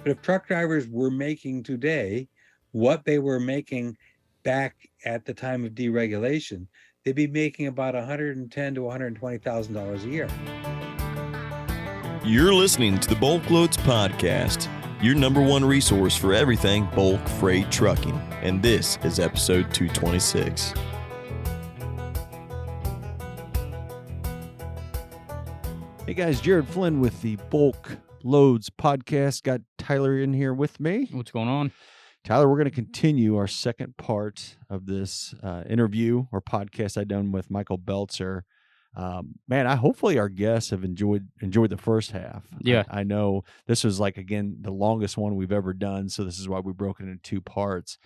But if truck drivers were making today what they were making back at the time of deregulation, they'd be making about $110,000 to $120,000 a year. You're listening to the BulkLoads podcast, your number one resource for everything bulk freight trucking. And this is episode 226. Hey guys, Jared Flynn with the BulkLoads podcast. Got Tyler in here with me. What's going on? Tyler, we're going to continue our second part of this interview or podcast I done with Michael Belzer. Hopefully our guests have enjoyed the first half. Yeah. I know this was again, the longest one we've ever done. So this is why we broke it into two parts.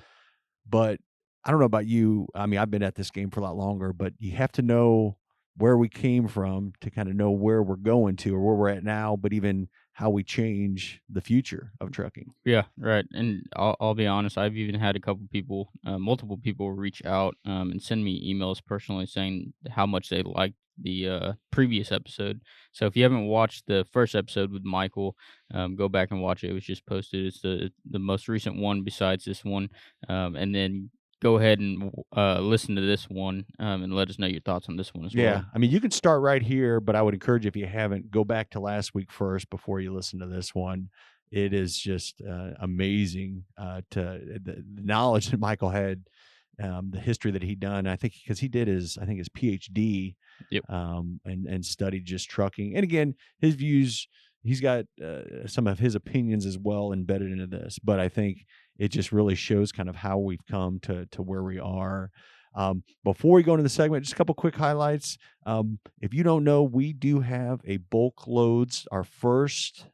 But I don't know about you. I mean, I've been at this game for a lot longer, but you have to know where we came from to kind of know where we're going to or where we're at now, but even how we change the future of trucking. Yeah, right. And I'll be honest, I've even had a couple people, multiple people reach out and send me emails personally saying how much they liked the previous episode. So if you haven't watched the first episode with Michael, go back and watch it. It was just posted. It's the most recent one besides this one. And then go ahead and listen to this one and let us know your thoughts on this one as well. Yeah, I mean, you can start right here, but I would encourage you, if you haven't, go back to last week first before you listen to this one. It is just amazing to the knowledge that Michael had, the history that he'd done. I think because he did his PhD, Yep. And studied just trucking. And again, his views, he's got some of his opinions as well embedded into this. But I think it just really shows kind of how we've come to where we are. Before we go into the segment, just a couple quick highlights. If you don't know, we do have a BulkLoads, our first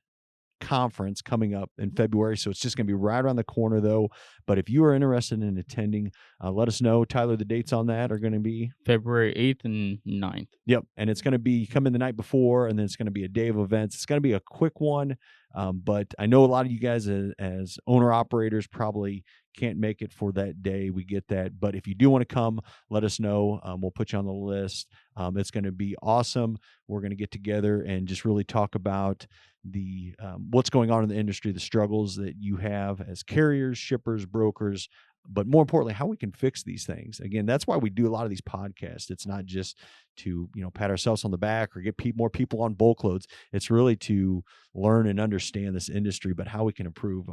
conference coming up in February. So it's just going to be right around the corner though. But if you are interested in attending, let us know. Tyler, the dates on that are going to be February 8th and 9th. Yep. And it's going to be come in the night before, and then it's going to be a day of events. It's going to be a quick one. But I know a lot of you guys as owner operators probably can't make it for that day. We get that. But if you do want to come, let us know. We'll put you on the list. It's going to be awesome. We're going to get together and just really talk about the what's going on in the industry, the struggles that you have as carriers, shippers, brokers, but more importantly, how we can fix these things. Again, that's why we do a lot of these podcasts. It's not just to, pat ourselves on the back or get more people on BulkLoads. It's really to learn and understand this industry, but how we can improve.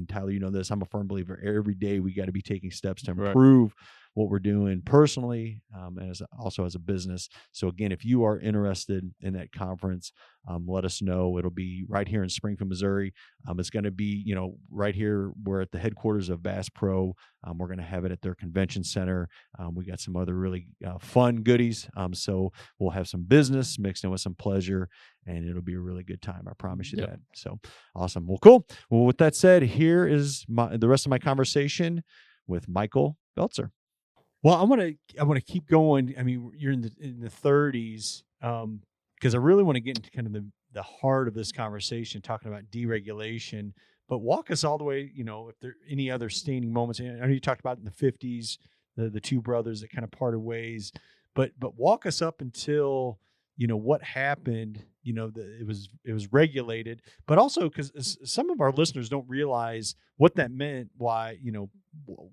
Tyler, you know this, I'm a firm believer. Every day we got to be taking steps to improve what we're doing personally, as a business. So again, if you are interested in that conference, let us know. It'll be right here in Springfield, Missouri. It's going to be, right here. We're at the headquarters of Bass Pro. We're going to have it at their convention center. We got some other really fun goodies. So we'll have some business mixed in with some pleasure, and it'll be a really good time. I promise you that. So awesome. Well, cool. Well, with that said, here is the rest of my conversation with Michael Belzer. Well, I want to keep going. I mean, you're in the 30s, because I really want to get into kind of the heart of this conversation, talking about deregulation. But walk us all the way, if there are any other standing moments. I know you talked about in the 50s, the two brothers that kind of parted ways, but walk us up until, what happened. It was regulated, but also because some of our listeners don't realize what that meant. Why,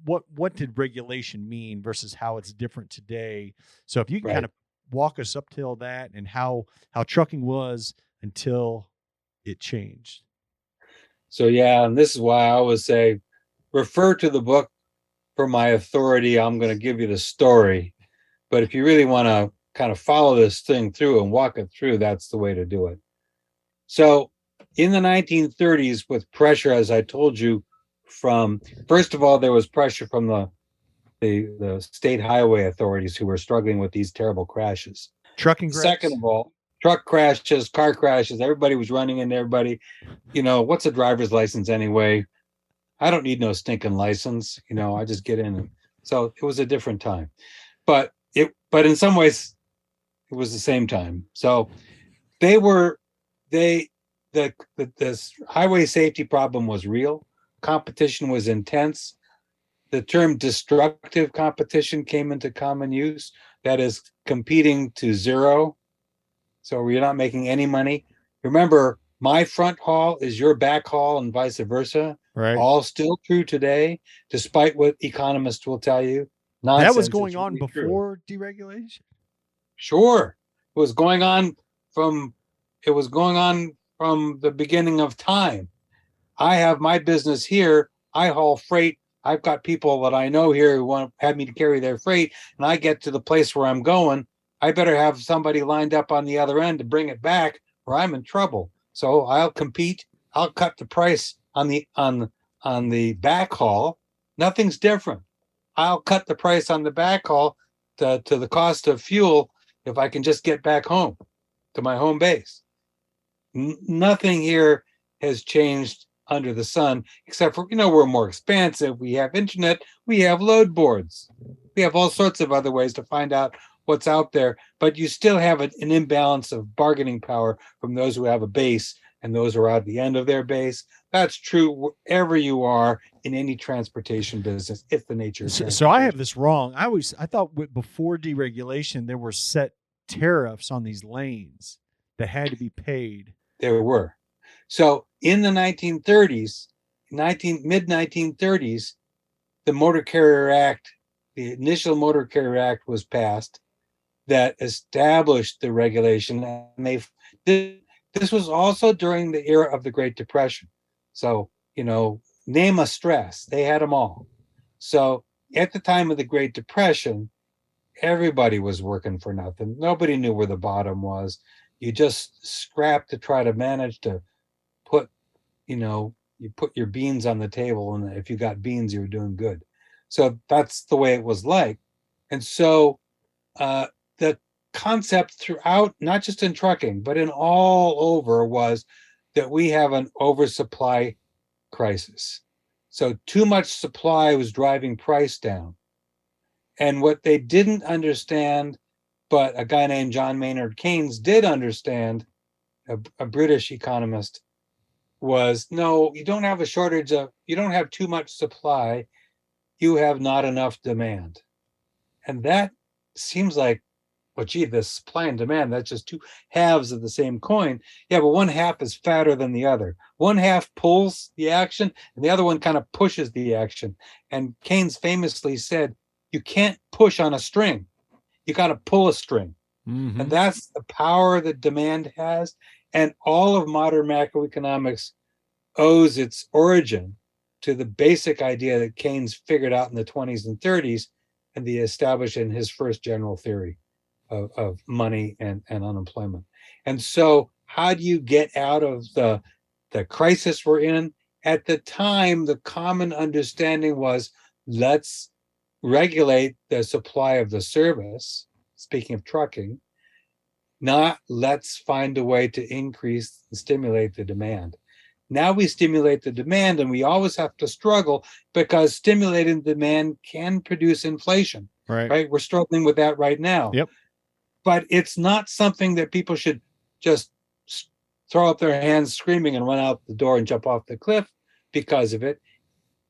what did regulation mean versus how it's different today? So if you can kind of walk us up till that and how trucking was until it changed. So, yeah, and this is why I always say, refer to the book for my authority. I'm going to give you the story. But if you really want to kind of follow this thing through and walk it through, that's the way to do it. So in the 1930s, with pressure, as I told you, first of all, there was pressure from the state highway authorities who were struggling with these terrible crashes. Trucking. Second of all, truck crashes, car crashes, everybody was running into everybody. What's a driver's license anyway? I don't need no stinking license. I just get in. So it was a different time. But in some ways, it was the same time. So the highway safety problem was real. Competition was intense. The term destructive competition came into common use. That is competing to zero. So you're not making any money. Remember, My front haul is your back haul and vice versa. Right. All still true today, despite what economists will tell you. Nonsense. That was It's going on really true. before deregulation? Sure. It was going on from the beginning of time. I have my business here. I haul freight. I've got people that I know here who want to have me to carry their freight, and I get to the place where I'm going. I better have somebody lined up on the other end to bring it back, or I'm in trouble. So I'll compete. I'll cut the price on the back haul. Nothing's different. I'll cut the price on the back haul to the cost of fuel if I can just get back home to my home base. Nothing here has changed under the sun, except for, we're more expansive. We have internet, we have load boards, we have all sorts of other ways to find out what's out there, but you still have an imbalance of bargaining power from those who have a base and those who are at the end of their base. That's true wherever you are in any transportation business. It's the nature of So I have this wrong. I thought before deregulation, there were set tariffs on these lanes that had to be paid. There were. So in the 1930s, mid 1930s, the Motor Carrier Act, the initial Motor Carrier Act was passed that established the regulation. And this was also during the era of the Great Depression. So, name a stress, they had them all. So at the time of the Great Depression, everybody was working for nothing. Nobody knew where the bottom was. You just scrap to try to manage to put, you put your beans on the table, and if you got beans, you were doing good. So that's the way it was like. And so the concept throughout, not just in trucking, but in all over, was that we have an oversupply crisis. So too much supply was driving price down. And what they didn't understand, but a guy named John Maynard Keynes did understand, a British economist, was no, you don't have you don't have too much supply, you have not enough demand. And that seems like, well, gee, the supply and demand, that's just two halves of the same coin. Yeah, but one half is fatter than the other. One half pulls the action, and the other one kind of pushes the action. And Keynes famously said, you can't push on a string. You got to pull a string. Mm-hmm. And that's the power that demand has. And all of modern macroeconomics owes its origin to the basic idea that Keynes figured out in the 20s and 30s, and the established in his first general theory of money and unemployment. And so how do you get out of the crisis we're in? At the time, the common understanding was, let's regulate the supply of the service, speaking of trucking, not let's find a way to increase and stimulate the demand. Now we stimulate the demand, and we always have to struggle because stimulating demand can produce inflation. Right? We're struggling with that right now. Yep. But it's not something that people should just throw up their hands screaming and run out the door and jump off the cliff because of it.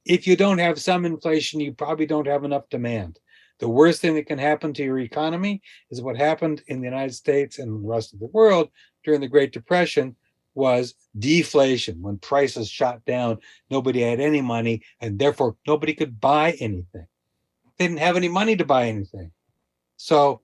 If you don't have some inflation, you probably don't have enough demand. The worst thing that can happen to your economy is what happened in the United States and the rest of the world during the Great Depression was deflation. When prices shot down, nobody had any money, and therefore nobody could buy anything. They didn't have any money to buy anything. So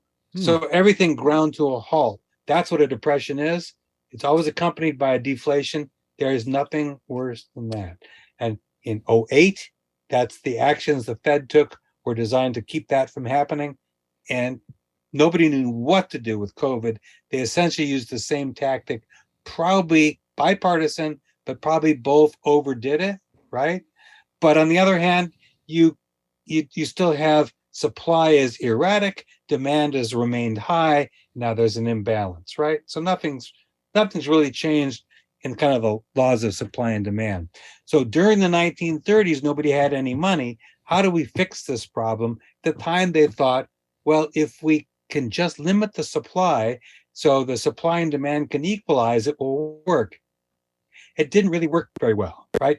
everything ground to a halt. That's what a depression is. It's always accompanied by a deflation. There is nothing worse than that. And in 2008, that's the actions the Fed took were designed to keep that from happening. And nobody knew what to do with COVID. They essentially used the same tactic, probably bipartisan, but probably both overdid it, right? But on the other hand, you still have supply is erratic, demand has remained high. Now there's an imbalance, right? So nothing's really changed in kind of the laws of supply and demand. So during the 1930s, nobody had any money. How do we fix this problem? At the time they thought, well, if we can just limit the supply so the supply and demand can equalize, it will work. It didn't really work very well, right?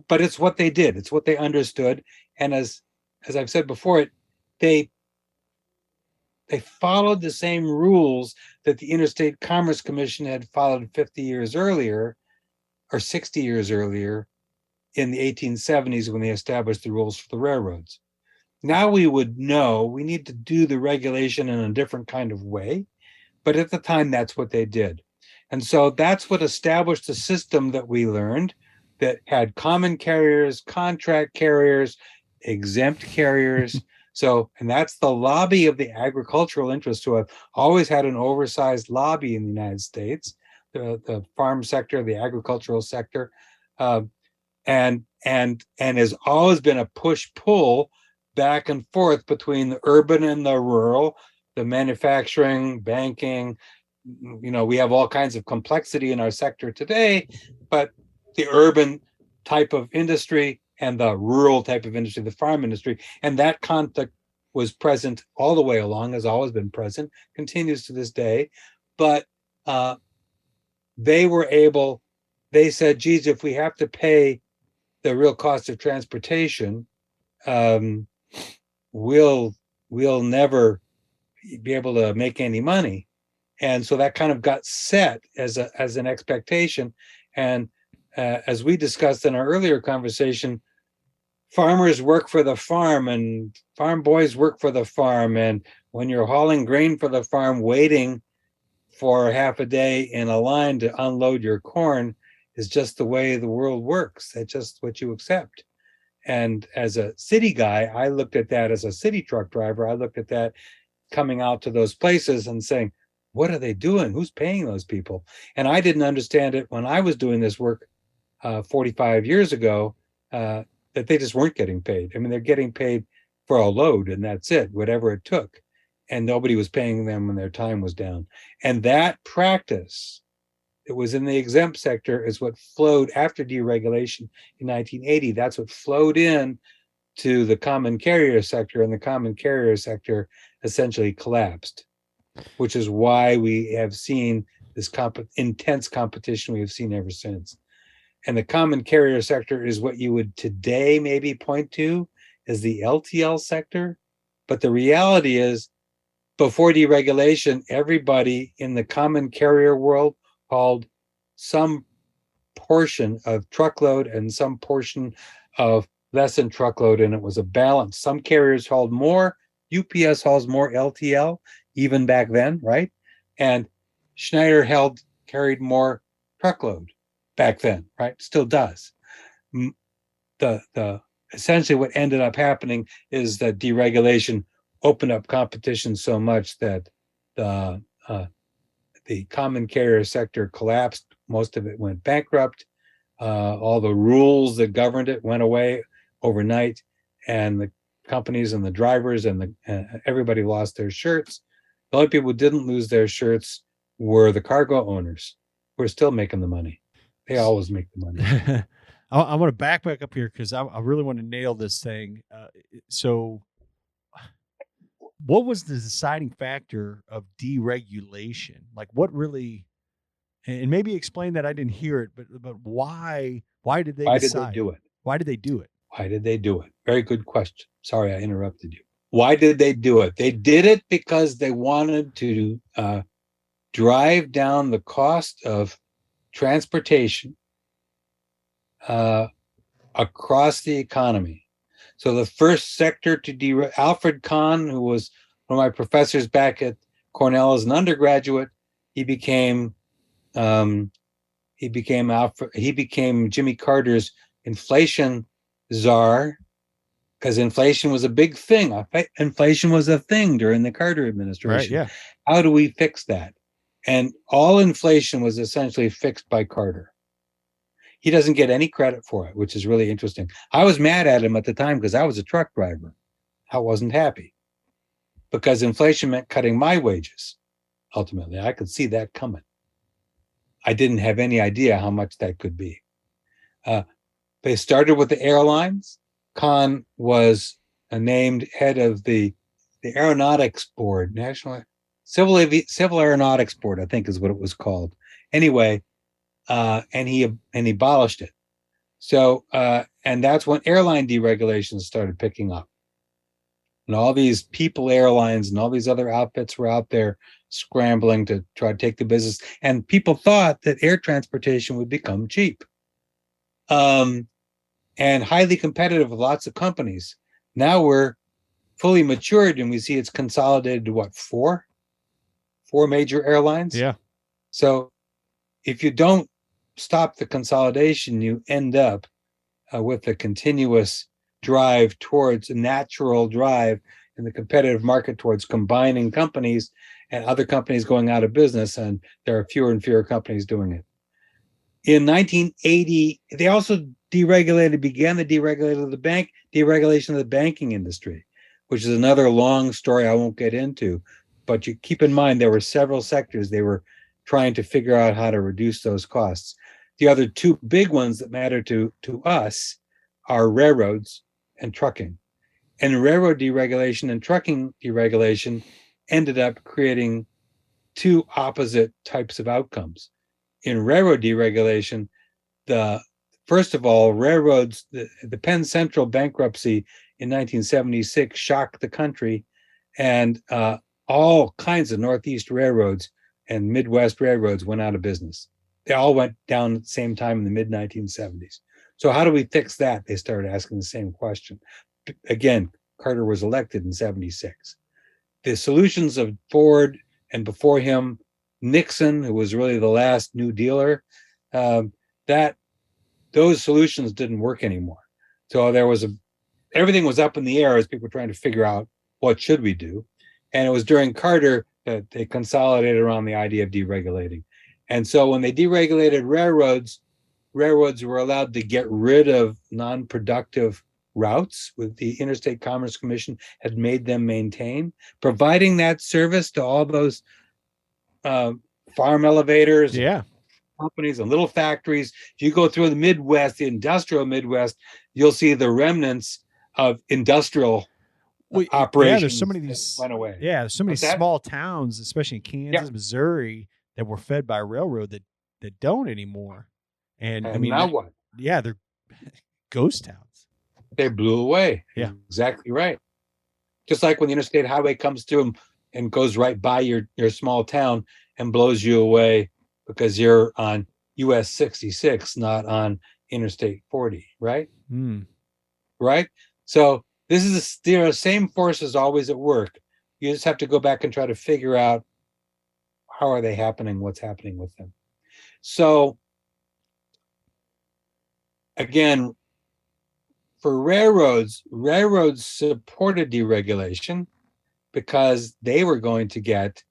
But it's what they did. It's what they understood. And as I've said before, they They followed the same rules that the Interstate Commerce Commission had followed 50 years earlier or 60 years earlier in the 1870s when they established the rules for the railroads. Now we would know we need to do the regulation in a different kind of way, but at the time, that's what they did. And so that's what established the system that we learned that had common carriers, contract carriers, exempt carriers. So, and that's the lobby of the agricultural interests who have always had an oversized lobby in the United States, the farm sector, the agricultural sector, and has always been a push-pull back and forth between the urban and the rural, the manufacturing, banking. We have all kinds of complexity in our sector today, but the urban type of industry and the rural type of industry, the farm industry, and that conflict was present all the way along, has always been present, continues to this day. But they said, geez, if we have to pay the real cost of transportation, we'll never be able to make any money. And so that kind of got set as an expectation. And as we discussed in our earlier conversation, farmers work for the farm and farm boys work for the farm. And when you're hauling grain for the farm, waiting for half a day in a line to unload your corn is just the way the world works. That's just what you accept. And as a city guy, I looked at that as a city truck driver. I looked at that coming out to those places and saying, what are they doing? Who's paying those people? And I didn't understand it when I was doing this work 45 years ago, that they just weren't getting paid. I mean, they're getting paid for a load and that's it, whatever it took. And nobody was paying them when their time was down. And that practice, it was in the exempt sector, is what flowed after deregulation in 1980. That's what flowed in to the common carrier sector, and the common carrier sector essentially collapsed, which is why we have seen this intense competition we have seen ever since. And the common carrier sector is what you would today maybe point to as the LTL sector. But the reality is, before deregulation, everybody in the common carrier world hauled some portion of truckload and some portion of less than truckload, and it was a balance. Some carriers hauled more. UPS hauls more LTL, even back then, right? And Schneider carried more truckload back then, right? Still does. The essentially what ended up happening is that deregulation opened up competition so much that the common carrier sector collapsed. Most of it went bankrupt. All the rules that governed it went away overnight, and the companies and the drivers and everybody lost their shirts. The only people who didn't lose their shirts were the cargo owners, who are still making the money. They always make the money. I want to back up here because I really want to nail this thing. So what was the deciding factor of deregulation? Like what really, and maybe explain that I didn't hear it, but why did they decide? Did they do it? Why did they do it? Why did they do it? Very good question. Sorry, I interrupted you. Why did they do it? They did it because they wanted to drive down the cost of transportation across the economy. So the first sector to Alfred Kahn, who was one of my professors back at Cornell as an undergraduate, he became Jimmy Carter's inflation czar, because inflation was a big thing. Inflation was a thing during the Carter administration. Right, yeah. How do we fix that? And all inflation was essentially fixed by Carter. He doesn't get any credit for it, which is really interesting. I was mad at him at the time because I was a truck driver. I wasn't happy because inflation meant cutting my wages. Ultimately, I could see that coming. I didn't have any idea how much that could be. They started with the airlines. Kahn was named head of the Aeronautics Board, National Civil Aeronautics Board, I think is what it was called. Anyway, and he abolished it. So, and that's when airline deregulations started picking up. and all these People Airlines and all these other outfits were out there scrambling to try to take the business. And people thought that air transportation would become cheap and highly competitive with lots of companies. Now we're fully matured and we see it's consolidated to what, four major airlines? Yeah. So if you don't stop the consolidation, you end up with a continuous drive towards a natural drive in the competitive market towards combining companies and other companies going out of business. And there are fewer and fewer companies doing it. In 1980, they also began the deregulation of the banking industry, which is another long story I won't get into. But you keep in mind, there were several sectors they were trying to figure out how to reduce those costs. The other two big ones that matter to us are railroads and trucking. And railroad deregulation and trucking deregulation ended up creating two opposite types of outcomes. In railroad deregulation, first of all, railroads, the Penn Central bankruptcy in 1976 shocked the country, and all kinds of Northeast railroads and Midwest railroads went out of business. They all went down at the same time in the mid-1970s. So how do we fix that? They started asking the same question. Again, Carter was elected in 76. The solutions of Ford and before him, Nixon, who was really the last New Dealer, those solutions didn't work anymore. So everything was up in the air as people were trying to figure out what should we do. And it was during Carter that they consolidated around the idea of deregulating. And so when they deregulated railroads were allowed to get rid of non-productive routes with the Interstate Commerce Commission had made them maintain, providing that service to all those farm elevators, companies and little factories. If you go through the Midwest, the industrial Midwest, you'll see the remnants of industrial operations. Yeah, there's so many of these went away. Yeah, there's so many small towns, especially in Kansas, Missouri, that were fed by railroad that don't anymore. And I mean, now what? Yeah, they're ghost towns. They blew away. Yeah, exactly right. Just like when the interstate highway comes through and goes right by your small town and blows you away because you're on US 66, not on Interstate 40, right? Right? So this is the same forces always at work. You just have to go back and try to figure out how are they happening, what's happening with them. So again, for railroads supported deregulation because they were going to get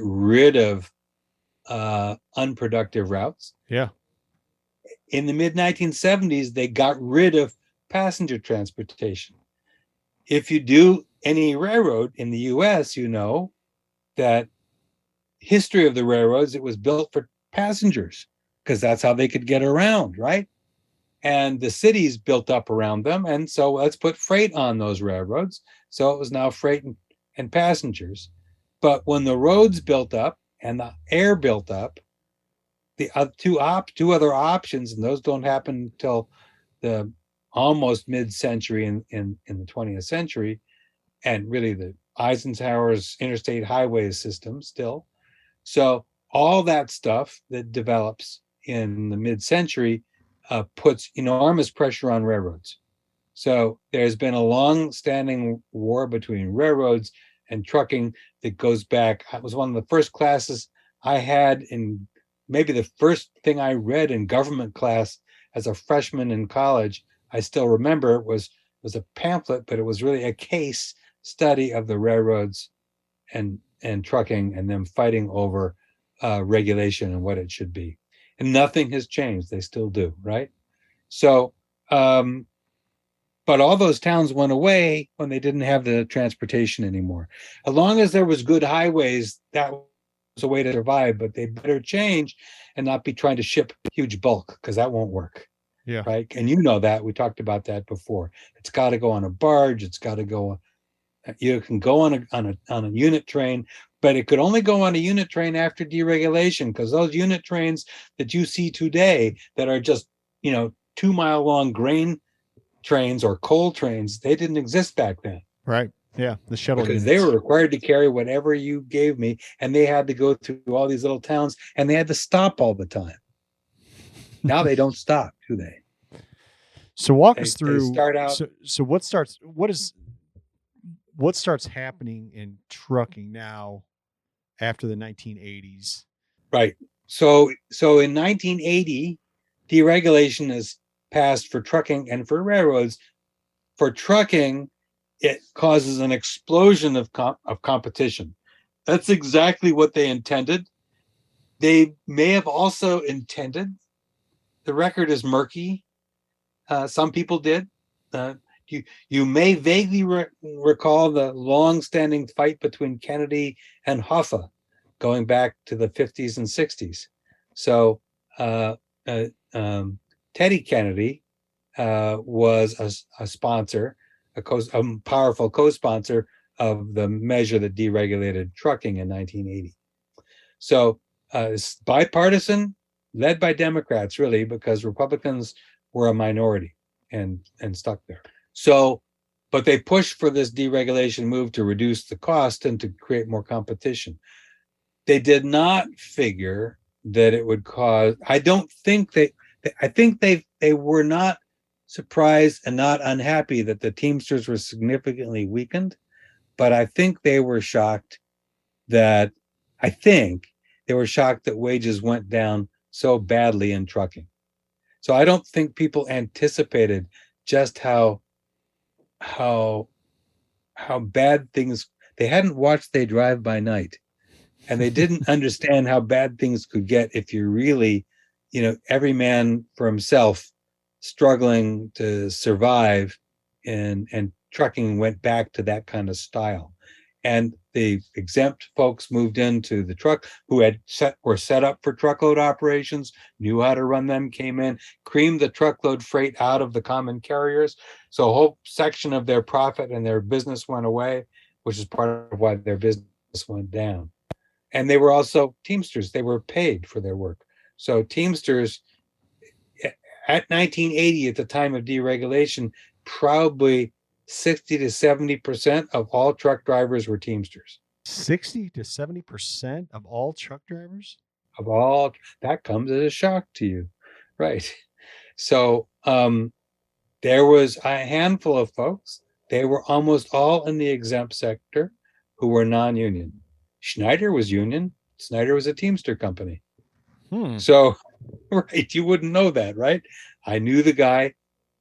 rid of unproductive routes. Yeah. In the mid-1970s, they got rid of passenger transportation. If you do any railroad in the US, you know that history of the railroads, it was built for passengers because that's how they could get around, right? And the cities built up around them. And so let's put freight on those railroads. So it was now freight and passengers. But when the roads built up and the air built up, the two other options, and those don't happen until the almost mid-century in the 20th century, and really the Eisenhower's interstate highways system still. So all that stuff that develops in the mid-century puts enormous pressure on railroads. So there's been a long-standing war between railroads and trucking that goes back. It was one of the first classes I had in, maybe the first thing I read in government class as a freshman in college. I still remember it was a pamphlet, but it was really a case study of the railroads and trucking and them fighting over regulation and what it should be. And nothing has changed. They still do, right? So, but all those towns went away when they didn't have the transportation anymore. As long as there was good highways, that was a way to survive, but they better change and not be trying to ship huge bulk because that won't work. Yeah. Right. And you know that. We talked about that before. It's got to go on a barge. It's got to go. You can go on a unit train, but it could only go on a unit train after deregulation, because those unit trains that you see today that are just 2-mile long grain trains or coal trains, they didn't exist back then. Right. Yeah. The shuttle because units. they were required to carry whatever you gave me, and they had to go through all these little towns, and they had to stop all the time. Now they don't stop, do they? So walk They, us they through. start out So what starts happening in trucking now after the 1980s? right. So in 1980, deregulation is passed for trucking and for railroads. For trucking, it causes an explosion of competition. That's exactly what they intended. They may have also intended, the record is murky. Some people did. Uh, you may vaguely recall the long-standing fight between Kennedy and Hoffa, going back to the 50s and 60s. So uh, uh, Teddy Kennedy was a sponsor, a powerful co-sponsor of the measure that deregulated trucking in 1980. So it's bipartisan, led by Democrats, really, because Republicans were a minority and stuck there. So, but they pushed for this deregulation move to reduce the cost and to create more competition. They did not figure that it would cause. I don't think they. I think they were not surprised and not unhappy that the Teamsters were significantly weakened, but I think they were shocked that wages went down so badly in trucking. So I don't think people anticipated just how bad things. They hadn't watched They Drive by Night, and they didn't understand how bad things could get if you're really, every man for himself, struggling to survive, and trucking went back to that kind of style. And the exempt folks moved into the truck who were set up for truckload operations, knew how to run them, came in, creamed the truckload freight out of the common carriers. So a whole section of their profit and their business went away, which is part of why their business went down. And they were also Teamsters. They were paid for their work. So Teamsters at 1980, at the time of deregulation, probably 60 to 70% of all truck drivers were Teamsters. 60 to 70% of all truck drivers? Of all, that comes as a shock to you. Right. So there was a handful of folks. They were almost all in the exempt sector who were non-union. Schneider was union. Schneider was a Teamster company. So, right, you wouldn't know that, right? I knew the guy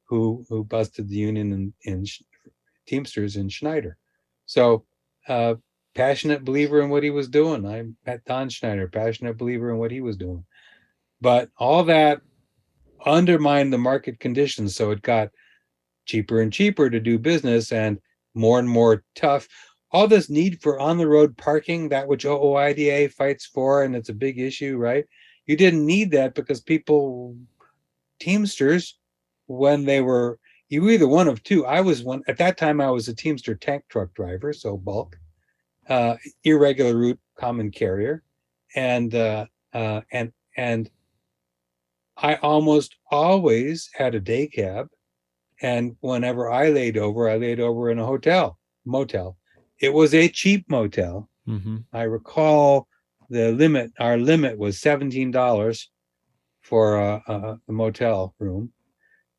who busted the union in Teamsters in Schneider. So, passionate believer in what he was doing. I met Don Schneider, passionate believer in what he was doing. But all that undermined the market conditions. So it got cheaper and cheaper to do business and more tough. All this need for on-the-road parking, that which OOIDA fights for, and it's a big issue, right? You didn't need that because Teamsters, when they were, you were either one of two. I was one, at that time I was a Teamster tank truck driver, so bulk, irregular route, common carrier. And I almost always had a day cab. And whenever I laid over in a motel. It was a cheap motel. Mm-hmm. I recall our limit was $17 for a motel room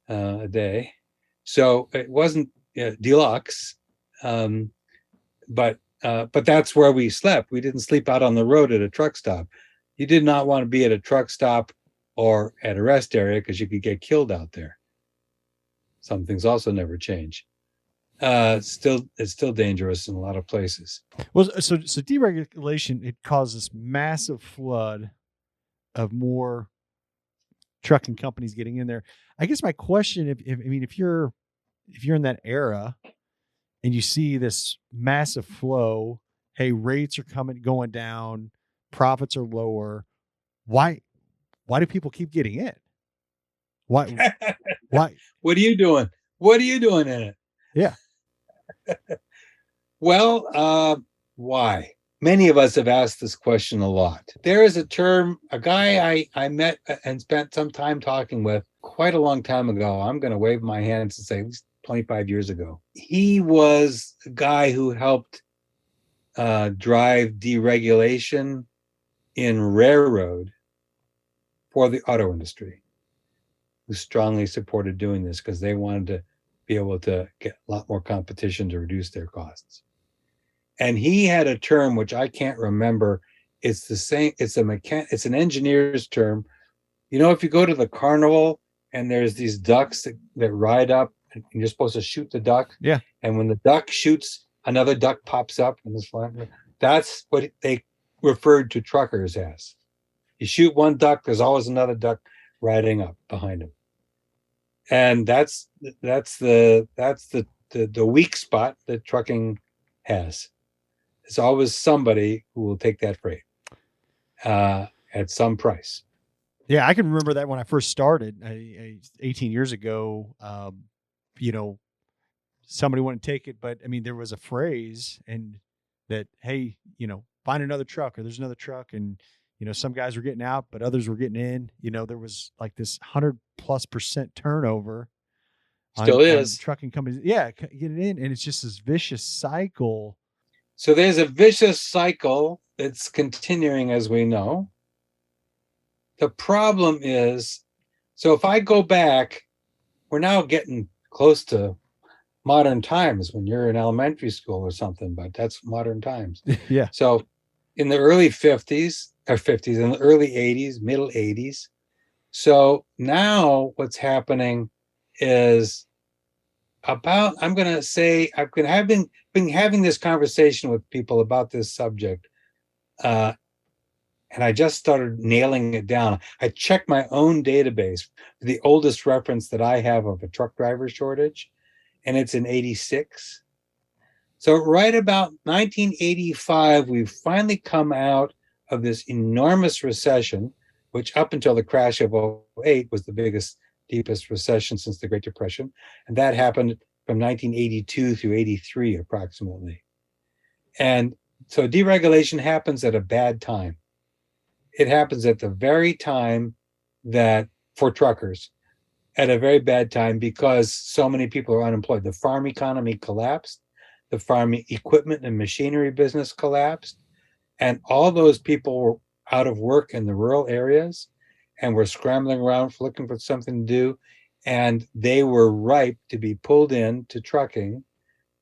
a day. So it wasn't deluxe, but that's where we slept. We didn't sleep out on the road at a truck stop. You did not want to be at a truck stop or at a rest area because you could get killed out there. Some things also never change. It's still dangerous in a lot of places. Well, so deregulation, it caused this massive flood of more trucking companies getting in there. I guess my question, if you're in that era and you see this massive flow, hey, rates are going down, profits are lower. Why do people keep getting in? Why? What are you doing? What are you doing in it? Yeah. Well, why? Many of us have asked this question a lot. There is a term, a guy I met and spent some time talking with quite a long time ago. I'm going to wave my hands and say at least 25 years ago. He was a guy who helped drive deregulation in railroad for the auto industry, who strongly supported doing this because they wanted to be able to get a lot more competition to reduce their costs. And he had a term which I can't remember. It's the same. It's an engineer's term. You know, if you go to the carnival and there's these ducks that ride up, and you're supposed to shoot the duck. Yeah. And when the duck shoots, another duck pops up in this line. That's what they referred to truckers as. You shoot one duck, there's always another duck riding up behind him. And that's the weak spot that trucking has. It's always somebody who will take that freight at some price. Yeah, I can remember that when I first started 18 years ago. Somebody wouldn't take it, but I mean, there was a phrase and that, hey, find another truck, or there's another truck, and some guys were getting out, but others were getting in. There was like this 100+% turnover. Still is on trucking companies. Yeah, get it in, and it's just this vicious cycle. So there's a vicious cycle that's continuing, as we know. The problem is, so if I go back, we're now getting close to modern times when you're in elementary school or something, but that's modern times. Yeah. So in the early 50s, in the early 80s, middle 80s. So now what's happening is I'm going to say, I've been having this conversation with people about this subject. And I just started nailing it down. I checked my own database, the oldest reference that I have of a truck driver shortage, and it's in 86. So right about 1985, we've finally come out of this enormous recession, which up until the crash of 2008 was the biggest, deepest recession since the Great Depression. And that happened from 1982 through 83 approximately. And so deregulation happens at a bad time. It happens at the very time that, for truckers, at a very bad time because so many people are unemployed. The farm economy collapsed. The farm equipment and machinery business collapsed. And all those people were out of work in the rural areas and were scrambling around looking for something to do. And they were ripe to be pulled into trucking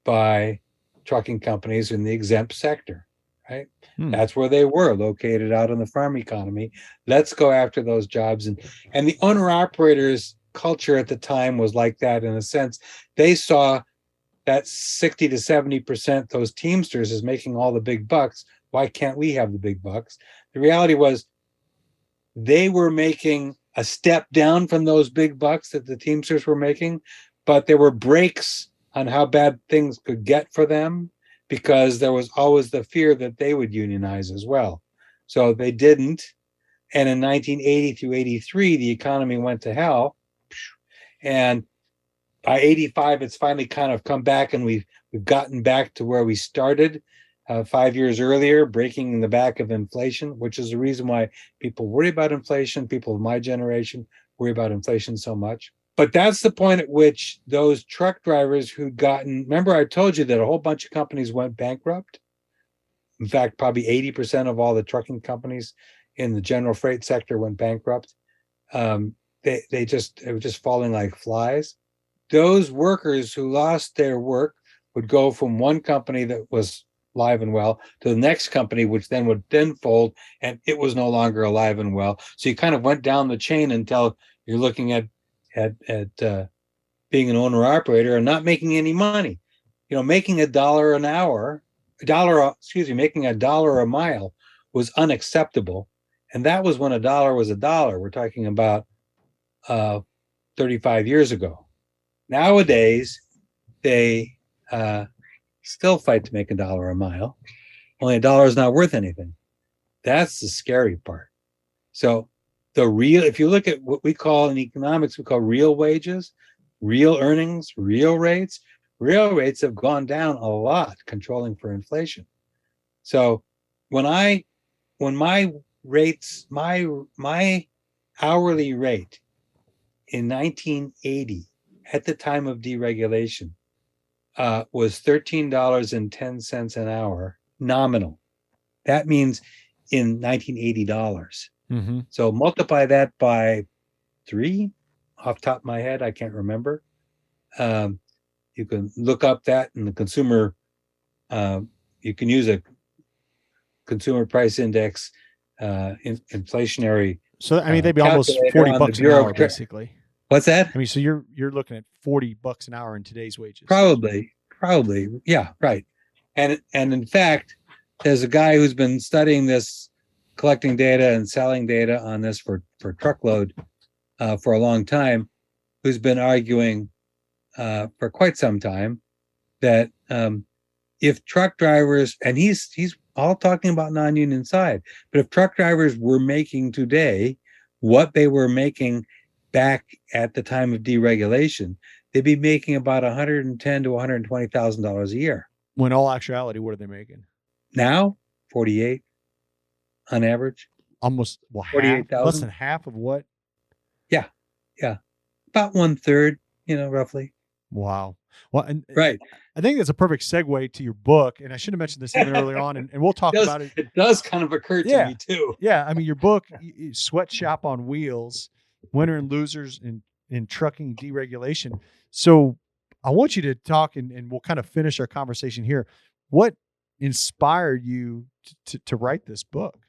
by trucking companies in the exempt sector, right? That's where they were located, out in the farm economy. Let's go after those jobs. And the owner-operators culture at the time was like that in a sense. They saw that 60 to 70%, those Teamsters is making all the big bucks. Why can't we have the big bucks? The reality was they were making a step down from those big bucks that the Teamsters were making, but there were brakes on how bad things could get for them because there was always the fear that they would unionize as well. So they didn't. And in 1980 through 83, the economy went to hell. And by 85, it's finally kind of come back, and we've gotten back to where we started 5 years earlier, breaking in the back of inflation, which is the reason why people worry about inflation. People of my generation worry about inflation so much. But that's the point at which those truck drivers who'd gotten, remember I told you that a whole bunch of companies went bankrupt. In fact, probably 80% of all the trucking companies in the general freight sector went bankrupt. They were just falling like flies. Those workers who lost their work would go from one company that was alive and well to the next company, which then would fold, and it was no longer alive and well. So you kind of went down the chain until you're looking at being an owner operator and not making any money. Making $1 an hour, making $1 a mile was unacceptable. And that was when $1 was $1. We're talking about 35 years ago. Nowadays, they still fight to make $1 a mile. Only $1 is not worth anything. That's the scary part. So if you look at what we call in economics, we call real wages, real earnings, real rates have gone down a lot, controlling for inflation. So when my hourly rate in 1980 at the time of deregulation was $13.10 an hour nominal. That means in 1980 dollars. Mm-hmm. So multiply that by 3 off the top of my head. I can't remember. You can look up that in the consumer. You can use a consumer price index, inflationary. So I mean, they'd be almost calculator on the $40 an Bureau hour, of Tra- basically. What's that? I mean, so you're looking at $40 an hour in today's wages. Probably, yeah, right. And in fact, there's a guy who's been studying this, collecting data and selling data on this for truckload for a long time, who's been arguing for quite some time that if truck drivers, and he's all talking about non-union side, but if truck drivers were making today what they were making back at the time of deregulation, they'd be making about $110,000 to $120,000 a year. When all actuality, what are they making? Now, 48 on average. Almost, well, half, 48,000. less than half of what? Yeah, about 1/3, roughly. Wow. Well, and Right. I think that's a perfect segue to your book. And I should have mentioned this even earlier on, and we'll talk about it. It does kind of occur to me too. Yeah. I mean, your book, Sweatshop on Wheels, Winner and Losers in Trucking Deregulation. So I want you to talk, and we'll kind of finish our conversation here. What inspired you to write this book?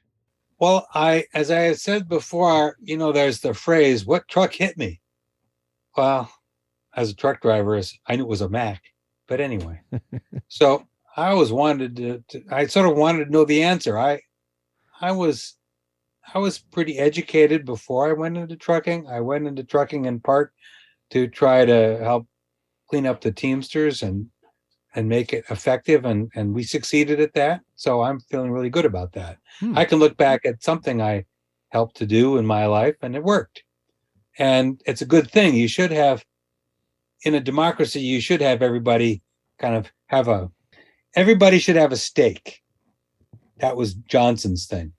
Well, as I had said before, there's the phrase, "What truck hit me?" Well, as a truck driver, I knew it was a Mack, but anyway. So I always wanted I sort of wanted to know the answer. I was pretty educated before I went into trucking. I went into trucking in part to try to help clean up the Teamsters and make it effective, and we succeeded at that. So I'm feeling really good about that. I can look back at something I helped to do in my life, and it worked. And it's a good thing. You should have, in a democracy, you should have everybody everybody should have a stake. That was Johnson's thing.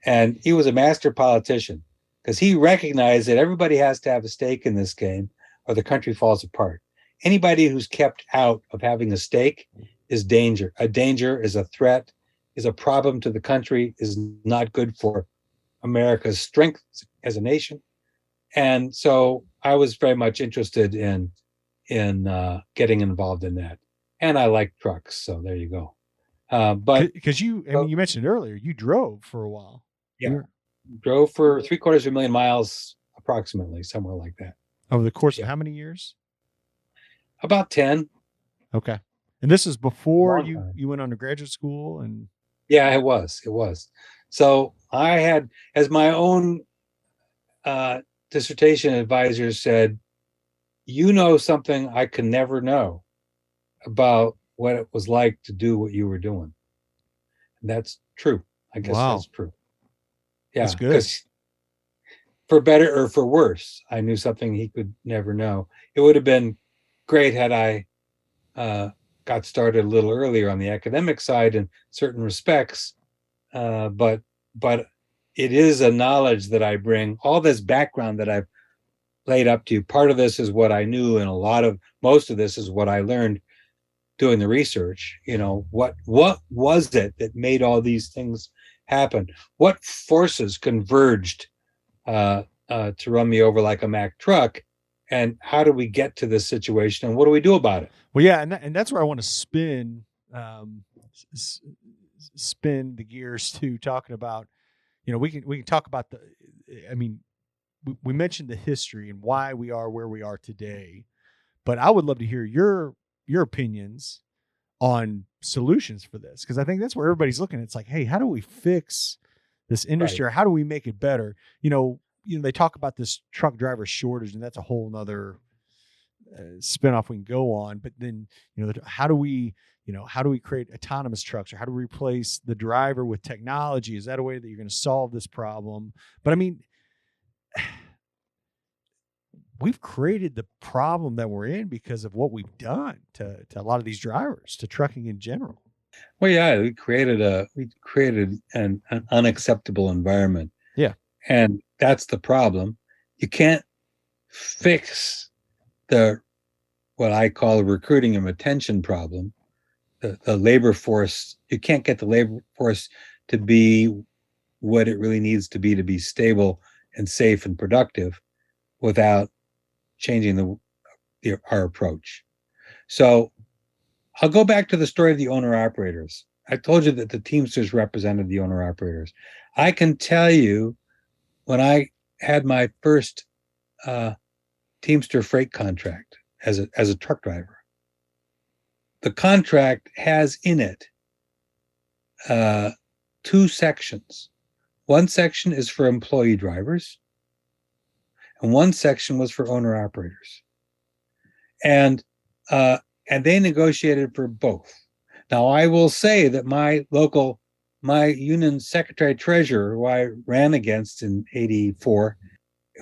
And he was a master politician because he recognized that everybody has to have a stake in this game or the country falls apart. Anybody who's kept out of having a stake is danger. A danger is a threat, is a problem to the country, is not good for America's strength as a nation. And so I was very much interested in getting involved in that. And I like trucks, so there you go. But because you mentioned earlier, you drove for a while. Yeah, drove for 750,000 miles, approximately, somewhere like that. Over the course of how many years? About 10. Okay. And this is before you went on to graduate school? And yeah, it was. So I had, as my own dissertation advisor said, something I could never know about what it was like to do what you were doing. And that's true. I guess that's true. Yeah, that's good. For better or for worse, I knew something he could never know. It would have been great had I got started a little earlier on the academic side in certain respects, but it is a knowledge that I bring. All this background that I've laid up to you, part of this is what I knew, and most of this is what I learned doing the research. What was it that made all these things happen? What forces converged to run me over like a Mack truck? And how do we get to this situation, and what do we do about it? Well, yeah, and that's where I want to spin the gears to talking about. We can talk about we mentioned the history and why we are where we are today, but I would love to hear your opinions on solutions for this, because I think that's where everybody's looking. It's like, hey, how do we fix this industry, or how do we make it better? They talk about this truck driver shortage, and that's a whole nother spinoff we can go on. But then, how do we create autonomous trucks, or how do we replace the driver with technology? Is that a way that you're going to solve this problem? But I mean, we've created the problem that we're in because of what we've done to a lot of these drivers, to trucking in general. Well, yeah, we created an unacceptable environment. Yeah. And that's the problem. You can't fix the what I call a recruiting and retention problem. The labor force, you can't get the labor force to be what it really needs to be stable and safe and productive without changing our approach. So I'll go back to the story of the owner-operators. I told you that the Teamsters represented the owner-operators. I can tell you when I had my first Teamster freight contract as a truck driver, the contract has in it two sections. One section is for employee drivers, and one section was for owner-operators. And they negotiated for both. Now, I will say that my union secretary treasurer, who I ran against in '84,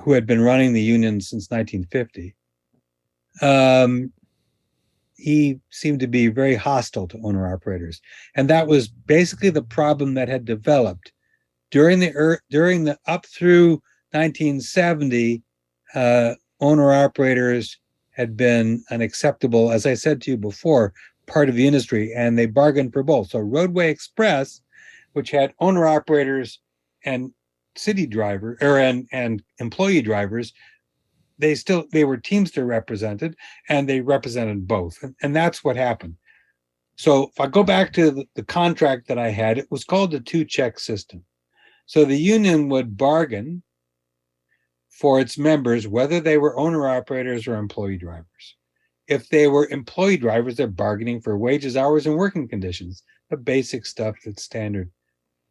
who had been running the union since 1950, he seemed to be very hostile to owner-operators, and that was basically the problem that had developed during the up through 1970. Owner-operators had been an acceptable, as I said to you before, part of the industry, and they bargained for both. So Roadway Express, which had owner-operators and city driver and employee drivers, they were Teamster represented, and they represented both, and that's what happened. So if I go back to the contract that I had, it was called the two-check system. So the union would bargain for its members, whether they were owner-operators or employee drivers. If they were employee drivers, they're bargaining for wages, hours, and working conditions, the basic stuff that's standard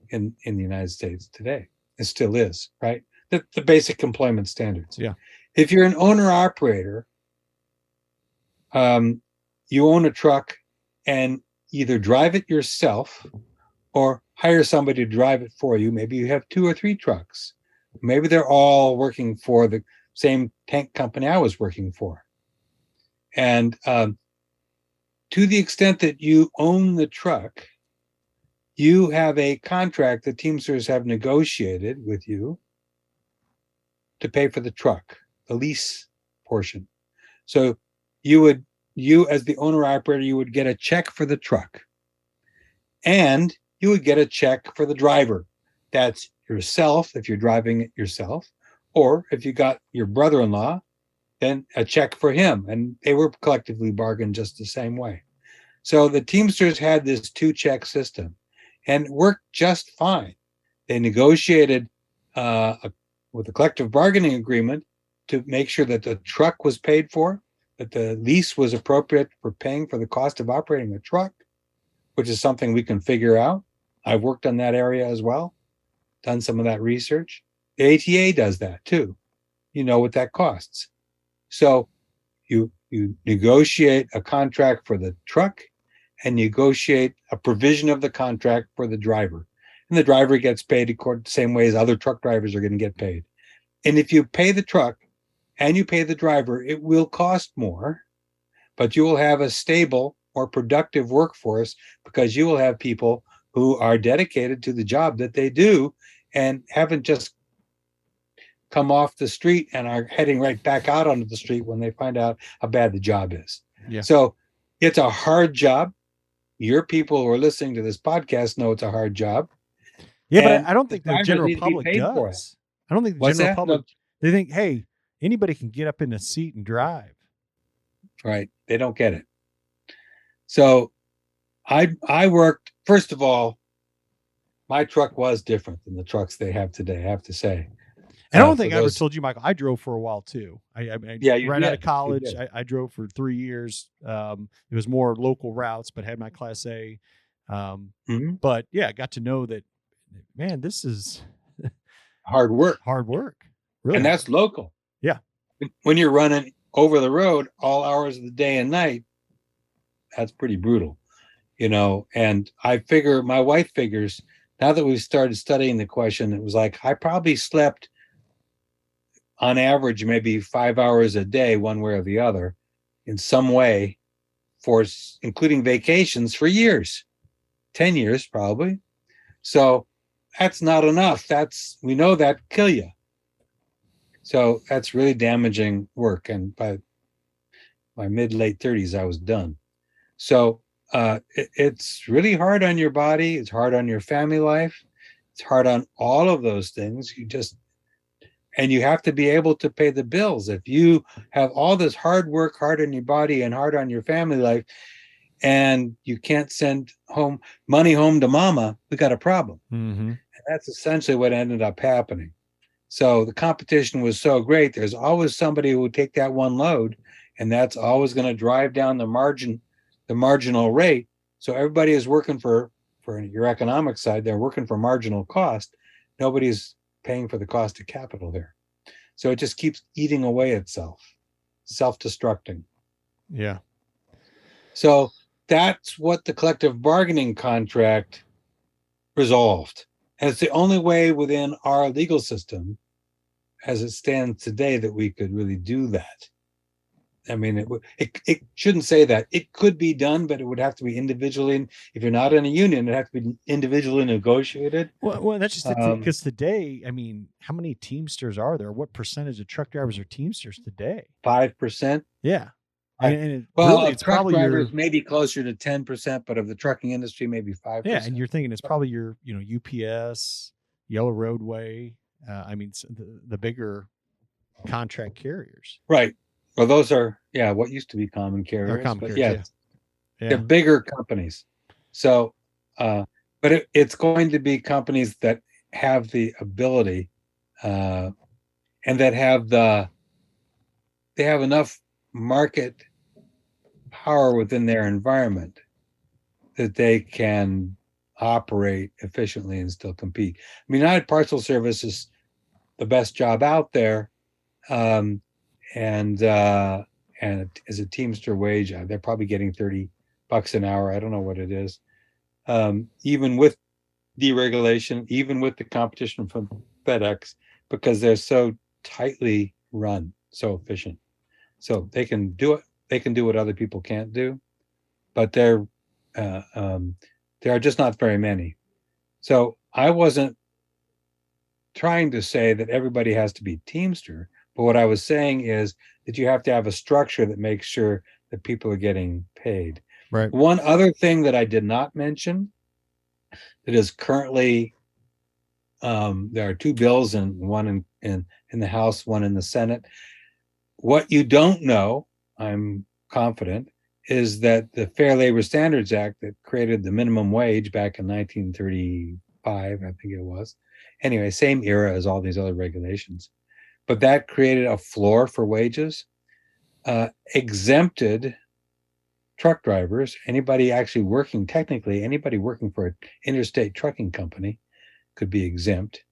in the United States today. It still is, right? The basic employment standards. Yeah. If you're an owner-operator, you own a truck and either drive it yourself or hire somebody to drive it for you. Maybe you have 2 or 3 trucks. Maybe they're all working for the same tank company I was working for. And to the extent that you own the truck, you have a contract that Teamsters have negotiated with you to pay for the truck, the lease portion. So you as the owner-operator, you would get a check for the truck, and you would get a check for the driver. That's yourself if you're driving it yourself, or if you got your brother-in-law, then a check for him, and they were collectively bargained just the same way. So the Teamsters had this two-check system, and it worked just fine. They negotiated with a collective bargaining agreement to make sure that the truck was paid for, that the lease was appropriate for paying for the cost of operating a truck, which is something we can figure out. I've worked on that area as well, done some of that research. The ATA does that too. You know what that costs. So you negotiate a contract for the truck and negotiate a provision of the contract for the driver. And the driver gets paid according to the same way as other truck drivers are going to get paid. And if you pay the truck and you pay the driver, it will cost more, but you will have a stable, more productive workforce because you will have people who are dedicated to the job that they do and haven't just come off the street and are heading right back out onto the street when they find out how bad the job is. Yeah. So it's a hard job. Your people who are listening to this podcast know it's a hard job. Yeah, And but I don't think the drivers general need to be public paid for it. does. I don't think the What's general that? public, No. they think, hey, anybody can get up in a seat and drive. Right. They don't get it. So I worked, first of all, my truck was different than the trucks they have today, I have to say. And I don't think I ever told you, Michael, I drove for a while too. Yeah, you right out did. of college, You did. I drove for 3 years. It was more local routes, but had my Class A. Mhm. But yeah, I got to know that, man, this is Hard work. hard work. Really. And that's local. Yeah. When you're running over the road all hours of the day and night, that's pretty brutal, you know. And my wife figures, now that we've started studying the question, it was like, I probably slept on average maybe 5 hours a day, one way or the other, in some way, including vacations for years, 10 years probably. So that's not enough. We know that kill you. So that's really damaging work. And my mid-late 30s, I was done. So it's really hard on your body. It's hard on your family life. It's hard on all of those things. And you have to be able to pay the bills. If you have all this hard work, hard on your body and hard on your family life, and you can't send money home to mama, we got a problem. Mm-hmm. And that's essentially what ended up happening. So the competition was so great. There's always somebody who would take that one load, and that's always going to drive down the marginal rate. So everybody is working for your economic side. They're working for marginal cost. Nobody's paying for the cost of capital there. So it just keeps eating away itself, self-destructing. Yeah. So that's what the collective bargaining contract resolved. And it's the only way within our legal system, as it stands today, that we could really do that. I mean, it shouldn't say that. It could be done, but it would have to be individually. If you're not in a union, it'd have to be individually negotiated. Well, that's just because today, I mean, how many Teamsters are there? What percentage of truck drivers are Teamsters today? 5%. Yeah. Really, it's truck probably drivers maybe closer to 10%, but of the trucking industry, maybe 5%. Yeah, and you're thinking it's probably your, UPS, Yellow Roadway. I mean, the bigger contract carriers. Right. Well, those are what used to be common carriers. They're bigger companies. So, but it's going to be companies that have the ability, and that they have enough market power within their environment that they can operate efficiently and still compete. I mean, United Parcel Service is the best job out there, and as a Teamster wage, they're probably getting $30 an hour. I don't know what it is. Even with deregulation, even with the competition from FedEx, because they're so tightly run, so efficient. So they can do it. They can do what other people can't do, but there are just not very many. So I wasn't trying to say that everybody has to be Teamster, but what I was saying is that you have to have a structure that makes sure that people are getting paid. Right. One other thing that I did not mention that is currently, there are two bills, and one in the House, one in the Senate. What you don't know, I'm confident, is that the Fair Labor Standards Act that created the minimum wage back in 1935, I think it was. Anyway, same era as all these other regulations. But that created a floor for wages, exempted truck drivers, anybody actually working, technically, anybody working for an interstate trucking company could be exempt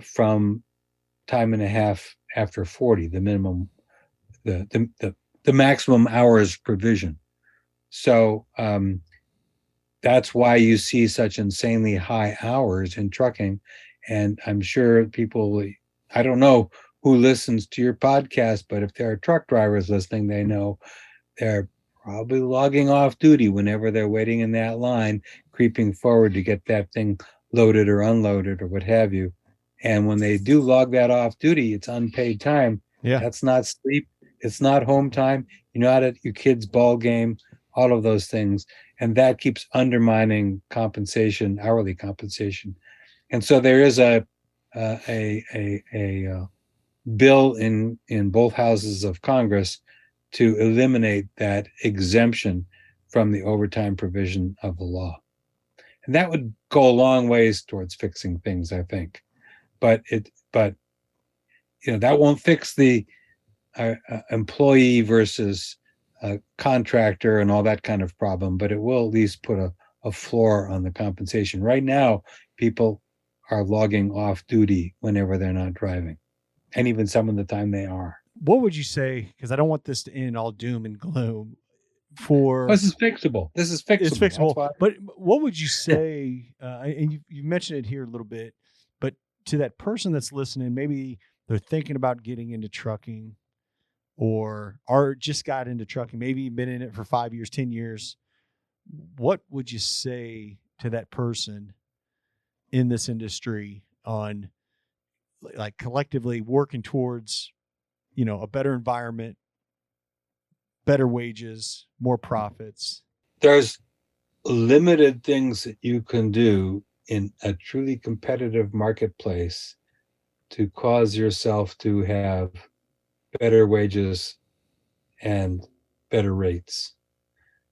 from time and a half after 40, the minimum, the maximum hours provision. So that's why you see such insanely high hours in trucking. And I'm sure people, I don't know who listens to your podcast, but if there are truck drivers listening, they know they're probably logging off duty whenever they're waiting in that line, creeping forward to get that thing loaded or unloaded or what have you. And when they do log that off duty, it's unpaid time. Yeah. That's not sleep. It's not home time. You're not at your kid's ball game, all of those things. And that keeps undermining compensation, hourly compensation. And so there is a bill in both houses of Congress to eliminate that exemption from the overtime provision of the law. And that would go a long ways towards fixing things, I think. But that won't fix the employee versus contractor and all that kind of problem, but it will at least put a floor on the compensation. Right now, people are logging off duty whenever they're not driving, and even some of the time they are. What would you say, because I don't want this to end all doom and gloom, this is fixable. It's fixable. But what would you say, and you mentioned it here a little bit, but to that person that's listening, maybe they're thinking about getting into trucking or just got into trucking, maybe been in it for 5 years, 10 years. What would you say to that person in this industry on like collectively working towards, a better environment, better wages, more profits. There's limited things that you can do in a truly competitive marketplace to cause yourself to have better wages and better rates,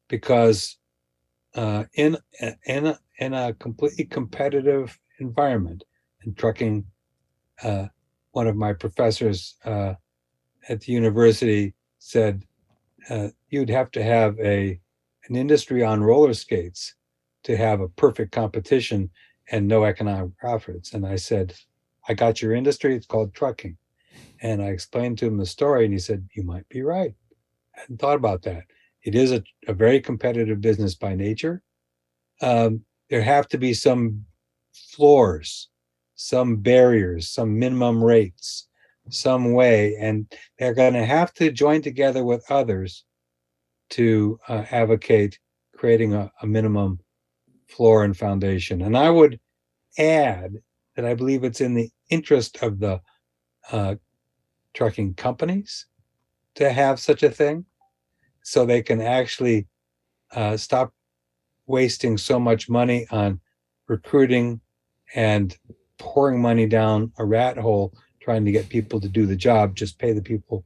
because in a completely competitive environment, in trucking, one of my professors at the university said you'd have to have an industry on roller skates to have a perfect competition and no economic profits. And I said, I got your industry, it's called trucking. And I explained to him the story, and he said, you might be right. I hadn't thought about that. It is a very competitive business by nature. There have to be some floors, some barriers, some minimum rates, some way, and they're going to have to join together with others to advocate creating a minimum floor and foundation. And I would add that I believe it's in the interest of the trucking companies to have such a thing, so they can actually stop wasting so much money on recruiting and pouring money down a rat hole trying to get people to do the job. Just pay the people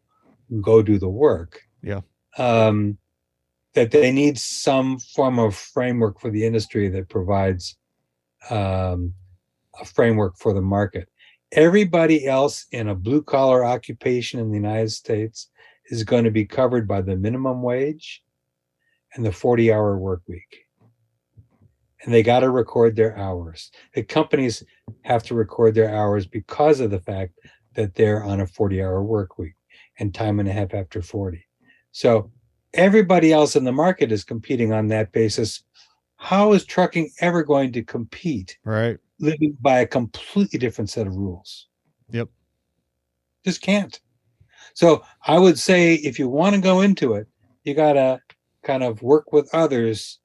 who go do the work. Yeah. That they need some form of framework for the industry that provides a framework for the market. Everybody else in a blue collar occupation in the United States is going to be covered by the minimum wage and the 40-hour work week. And they got to record their hours. The companies have to record their hours because of the fact that they're on a 40-hour work week and time and a half after 40. So everybody else in the market is competing on that basis. How is trucking ever going to compete? Right. Living by a completely different set of rules. Yep. Just can't. So I would say if you want to go into it, you got to kind of work with others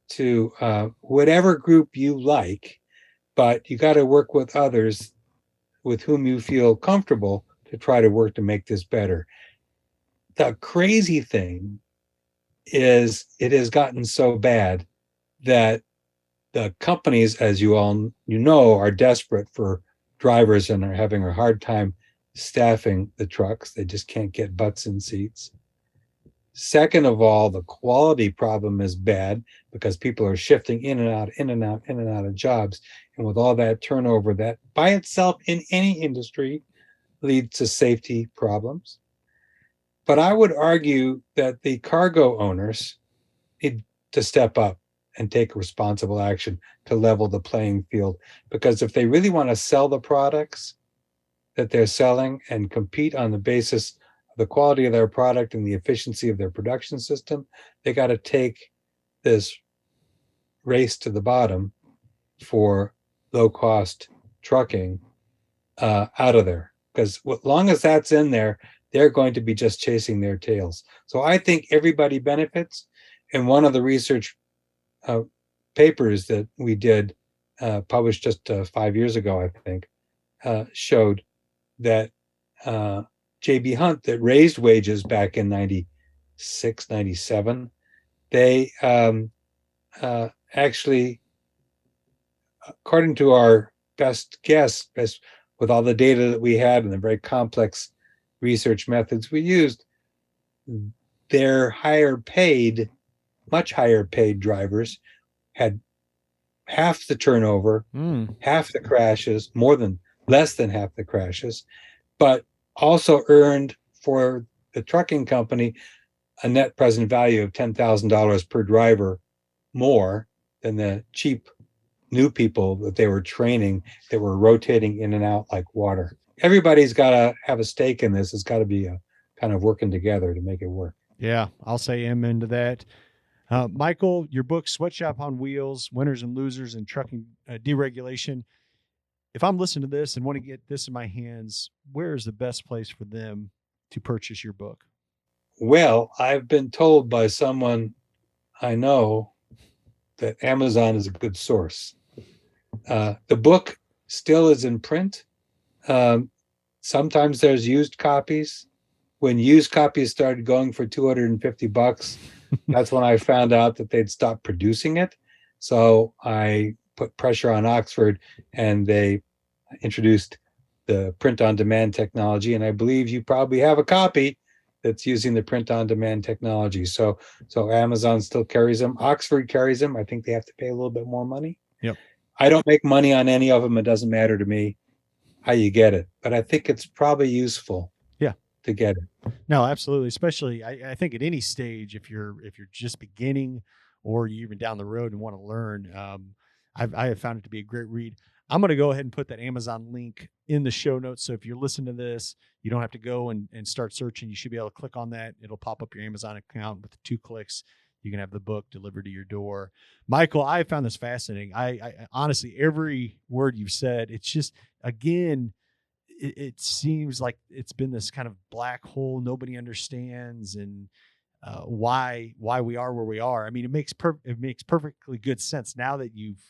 to whatever group you like, but you got to work with others with whom you feel comfortable to try to work to make this better. The crazy thing is it has gotten so bad that the companies, as you know, are desperate for drivers and are having a hard time staffing the trucks. They just can't get butts in seats. Second of all, the quality problem is bad because people are shifting in and out of jobs. And with all that turnover, that by itself in any industry leads to safety problems. But I would argue that the cargo owners need to step up and take responsible action to level the playing field. Because if they really want to sell the products that they're selling and compete on the basis of the quality of their product and the efficiency of their production system, they got to take this race to the bottom for low-cost trucking out of there. Because as long as that's in there, they're going to be just chasing their tails. So I think everybody benefits. And one of the research papers that we did, published just 5 years ago, I think, showed that J.B. Hunt, that raised wages back in 96, 97, they actually, according to our best guess, with all the data that we had and the very complex research methods we used, their much higher paid drivers had half the turnover, half the crashes, less than half the crashes, but also earned for the trucking company a net present value of $10,000 per driver more than the cheap new people that they were training that were rotating in and out like water. Everybody's got to have a stake in this. It's got to be a kind of working together to make it work. Yeah, I'll say amen to that. Michael, your book, Sweatshop on Wheels, Winners and Losers in Trucking Deregulation. If I'm listening to this and want to get this in my hands, where is the best place for them to purchase your book? Well, I've been told by someone I know that Amazon is a good source. The book still is in print. Sometimes there's used copies. when used copies started going for $250, that's when I found out that they'd stopped producing it. So I put pressure on Oxford, and they introduced the print-on-demand technology. And I believe you probably have a copy that's using the print-on-demand technology. So Amazon still carries them. Oxford carries them. I think they have to pay a little bit more money. Yep. I don't make money on any of them. It doesn't matter to me how you get it, but I think it's probably useful. Yeah. To get it. No, absolutely. Especially, I think at any stage, if you're just beginning, or you're even down the road and want to learn, I have found it to be a great read. I'm going to go ahead and put that Amazon link in the show notes. So if you're listening to this, you don't have to go and start searching. You should be able to click on that. It'll pop up your Amazon account with 2 clicks. You can have the book delivered to your door. Michael, I found this fascinating. I honestly, every word you've said, it's just, again, it seems like it's been this kind of black hole nobody understands, and why we are where we are. I mean, it makes perfectly good sense now that you've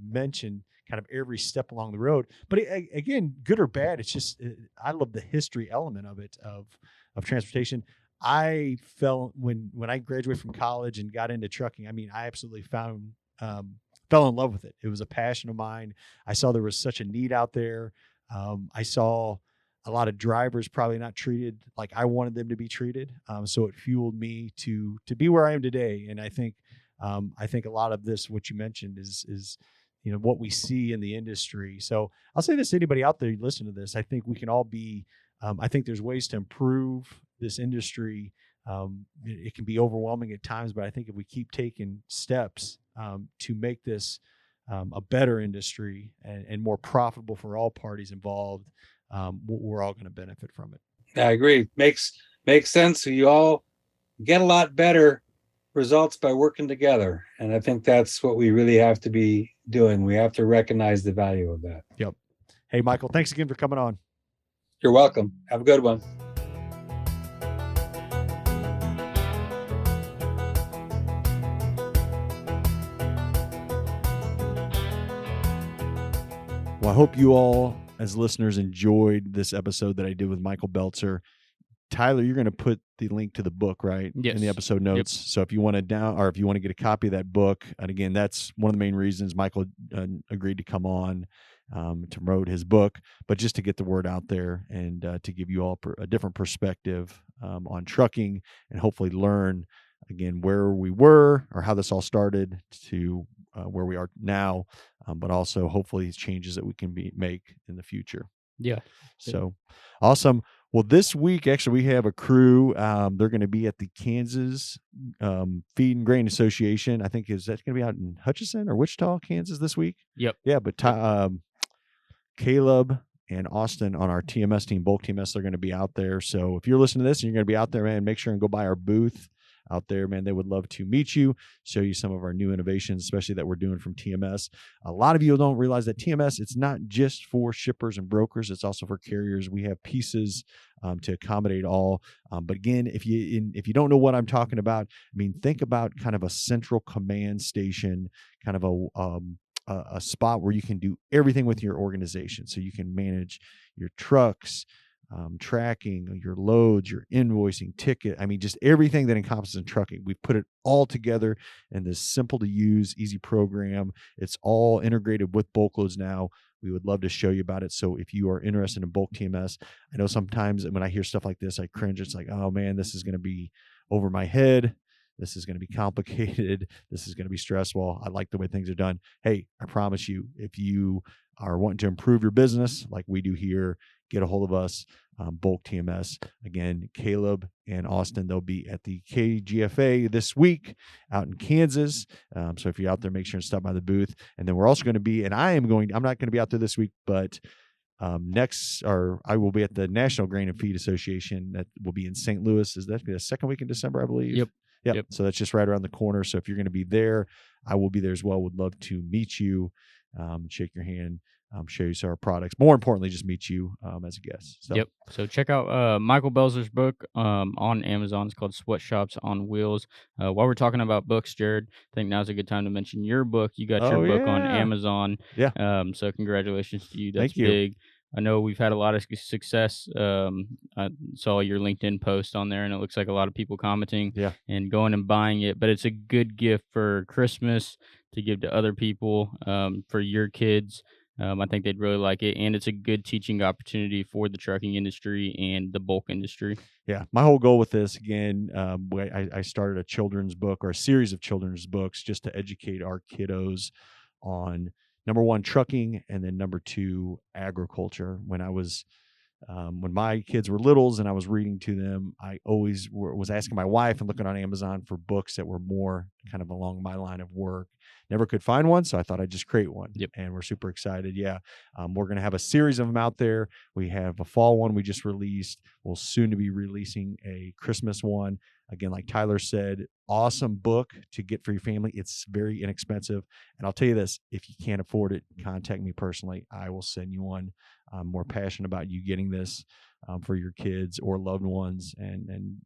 mentioned kind of every step along the road. But again, good or bad, it's just I love the history element of it, of transportation. I fell when I graduated from college and got into trucking. I mean, I absolutely fell in love with it. It was a passion of mine. I saw there was such a need out there. I saw a lot of drivers probably not treated like I wanted them to be treated. So it fueled me to be where I am today. And I think a lot of this, what you mentioned, is what we see in the industry. So I'll say this to anybody out there listening to this. I think we can all be. I think there's ways to improve this industry. It can be overwhelming at times, but I think if we keep taking steps to make this a better industry and more profitable for all parties involved, we're all going to benefit from it. I agree. Makes sense. You all get a lot better results by working together. And I think that's what we really have to be doing. We have to recognize the value of that. Yep. Hey, Michael, thanks again for coming on. You're welcome. Have a good one. Well, I hope you all, as listeners, enjoyed this episode that I did with Michael Belzer. Tyler, you're going to put the link to the book, right? Yes. In the episode notes. Yep. So if you want to get a copy of that book, and again, that's one of the main reasons Michael agreed to come on to promote his book, but just to get the word out there and to give you all a different perspective on trucking, and hopefully learn again where we were or how this all started to where we are now, but also hopefully changes that we can make in the future. Yeah. So awesome. Well, this week, actually, we have a crew. They're going to be at the Kansas Feed and Grain Association. I think, is that going to be out in Hutchinson or Wichita, Kansas this week? Yep. Yeah, but Caleb and Austin on our TMS team, Bulk TMS, they're going to be out there. So if you're listening to this and you're going to be out there, man, make sure and go by our booth out there, man. They would love to meet you, show you some of our new innovations, especially that we're doing from TMS. A lot of you don't realize that TMS, it's not just for shippers and brokers, it's also for carriers. We have pieces to accommodate all. But again, if you don't know what I'm talking about, I mean, think about kind of a central command station, kind of a spot where you can do everything with your organization. So you can manage your trucks, tracking, your loads, your invoicing, ticket. I mean, just everything that encompasses in trucking. We've put it all together in this simple to use, easy program. It's all integrated with BulkLoads now. We would love to show you about it. So if you are interested in Bulk TMS, I know sometimes when I hear stuff like this, I cringe. It's like, oh man, this is going to be over my head. This is going to be complicated. This is going to be stressful. I like the way things are done. Hey, I promise you, if you are wanting to improve your business like we do here, get a hold of us, Bulk TMS. Again, Caleb and Austin, they'll be at the KGFA this week out in Kansas. So if you're out there, make sure and stop by the booth. And then we're also going to be, and I'm not going to be out there this week, but I will be at the National Grain and Feed Association that will be in St. Louis. Is that the second week in December, I believe? Yep. So that's just right around the corner. So if you're going to be there, I will be there as well. Would love to meet you, shake your hand, show you some of our products. More importantly, just meet you as a guest. So. Yep. So check out Michael Belzer's book on Amazon. It's called Sweatshops on Wheels. While we're talking about books, Jared, I think now's a good time to mention your book. You got your book on Amazon. Yeah. So congratulations to you. That's Thank you. big. I know we've had a lot of success. I saw your LinkedIn post on there, and it looks like a lot of people commenting Yeah. and going and buying it. But it's a good gift for Christmas to give to other people, for your kids. I think they'd really like it, and it's a good teaching opportunity for the trucking industry and the bulk industry. Yeah, my whole goal with this, again, I started a children's book, or a series of children's books, just to educate our kiddos on, number one, trucking, and then number two, agriculture. When my kids were littles and I was reading to them, I always was asking my wife and looking on Amazon for books that were more kind of along my line of work. Never could find one, so I thought I'd just create one. Yep. And we're super excited. Yeah, we're going to have a series of them out there. We have a fall one we just released. We'll soon to be releasing a Christmas one. Again, like Tyler said, awesome book to get for your family. It's very inexpensive. And I'll tell you this, if you can't afford it, contact me personally. I will send you one. I'm more passionate about you getting this for your kids or loved ones, and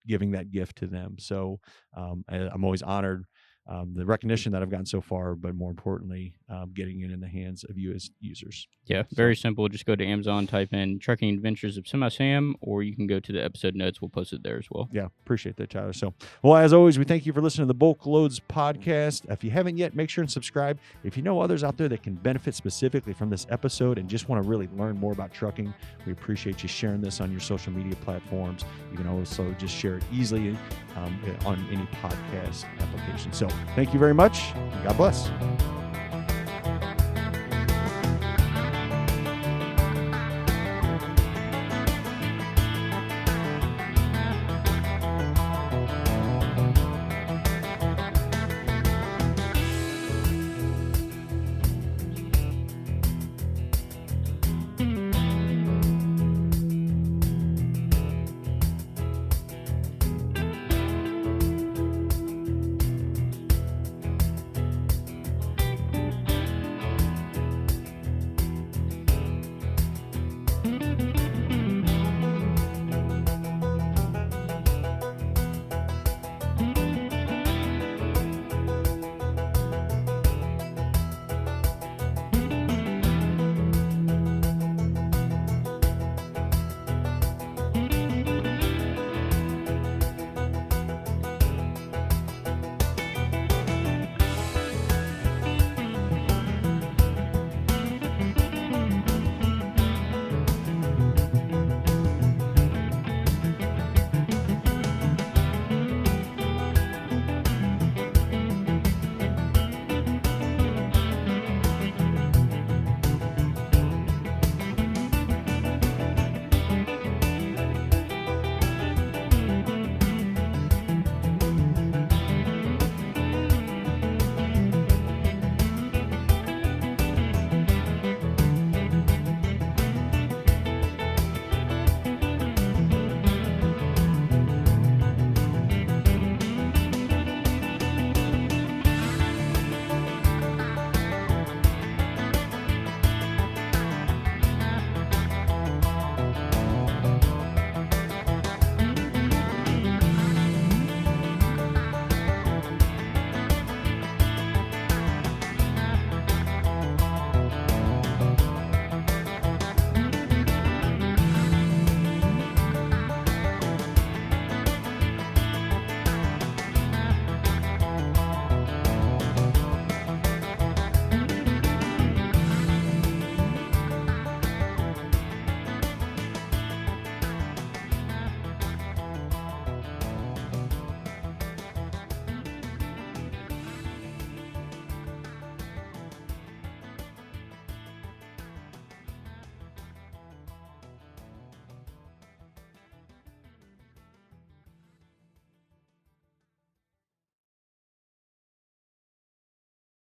giving that gift to them. So I'm always honored the recognition that I've gotten so far, but more importantly, getting it in the hands of you as users. Yeah, very simple. Just go to Amazon, type in Trucking Adventures of Semi Sam, or you can go to the episode notes. We'll post it there as well. Yeah, appreciate that, Tyler. So, well, as always, we thank you for listening to the Bulk Loads podcast. If you haven't yet, make sure and subscribe. If you know others out there that can benefit specifically from this episode and just want to really learn more about trucking, we appreciate you sharing this on your social media platforms. You can also just share it easily on any podcast application. So, thank you very much. God bless.